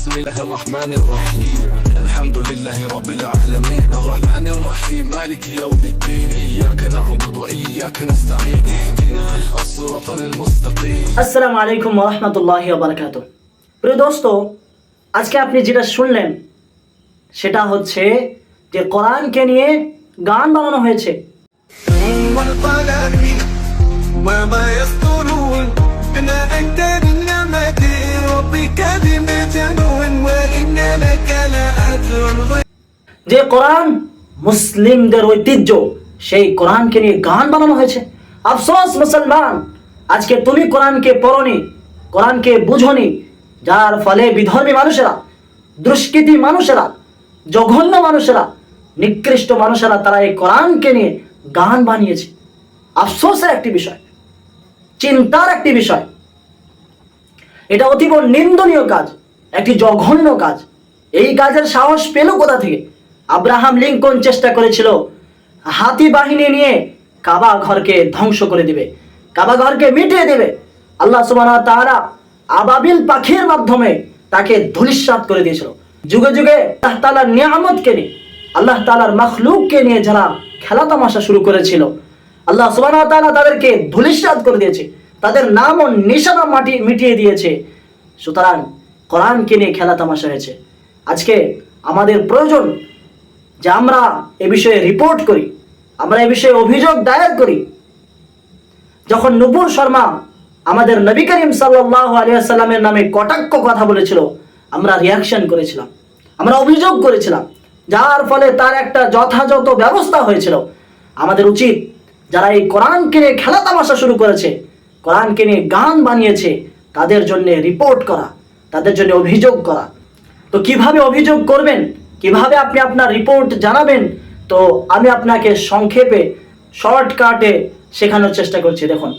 بسم الله الرحمن الرحيم الحمد لله رب العالمين الرحمن الرحيم مالك يوم الدين إياك نعبد وإياك نستعين اهدنا الصراط المستقيم আসসালামু আলাইকুম ওয়া রাহমাতুল্লাহি ওয়া বারাকাতুহু। প্রিয় দোস্ত, আজকে আপনি যেটা শুনলেন সেটা হচ্ছে যে কোরআনকে নিয়ে গান বানানো হয়েছে। والقلم وما يسطرون إنا أكتبنا ما في ربك بمجنون وإن لك لأجر যে কোরআন মুসলিমদের ঐতিহ্য, সেই কোরআনকে নিয়ে গান বানানো হয়েছে। আফসোস মুসলমান, আজকে তুমি কোরআনকে পড়নি, কোরআনকে বুঝনি, যার ফলে বিধর্মী মানুষেরা, দুষ্কৃতী মানুষেরা, জঘন্য মানুষেরা, নিকৃষ্ট মানুষেরা তারা এই কোরআনকে নিয়ে গান বানিয়েছে। আফসোসের একটি বিষয়, চিন্তার একটি বিষয়। এটা অতীব নিন্দনীয় কাজ, একটি জঘন্য কাজ। এই কাজের সাহস পেল কোথা থেকে? আব্রাহাম লিঙ্কন চেষ্টা করেছিল হাতি বাহিনী নিয়ে কাবা ঘরকে ধ্বংস করে দিবে, কাবা ঘরকে মিটিয়ে দেবে। আল্লাহ সুবহানাহু ওয়া তাআলা আবাবিল পাখির মাধ্যমে তাকে ধূলিসাৎ করে দিয়েছিল। যুগে যুগে আল্লাহ তাআলার নিয়ামতকে নিয়ে, আল্লাহ তাআলার মাখলুককে নিয়ে যারা খেলা তামাশা শুরু করেছিল, আল্লাহ সুবহানাহু ওয়া তাআলা তাদেরকে ধূলিসাৎ করে দিয়েছে, তাদের নাম ও নিশানা মিটিয়ে দিয়েছে। সুতরাং কোরআনকে নিয়ে খেলা তামাশা হয়েছে। আজকে আমাদের প্রয়োজন যে আমরা এ বিষয়ে রিপোর্ট করি, আমরা এ বিষয়ে অভিযোগ দায়ের করি। যখন নূপুর শর্মা আমাদের নবী করিম সাল্লাল্লাহু আলাইহি ওয়াসাল্লামের নামে কটাক্ষ কথা বলেছিল, আমরা রিয়াকশন করেছিলাম, আমরা অভিযোগ করেছিলাম, যার ফলে তার একটা যথাযথ ব্যবস্থা হয়েছিল। আমাদের উচিত যারা এই কোরআনকে নিয়ে খেলা তামাশা শুরু করেছে, কোরআনকে নিয়ে গান বানিয়েছে, তাদের জন্য রিপোর্ট করা, তাদের জন্য অভিযোগ করা। তো কিভাবে অভিযোগ করবেন, কিভাবে আপনি আপনার রিপোর্ট জানাবেন, তো আমি আপনাকে সংক্ষেপে শর্টকাটে শেখানোর চেষ্টা করছি। দেখুন,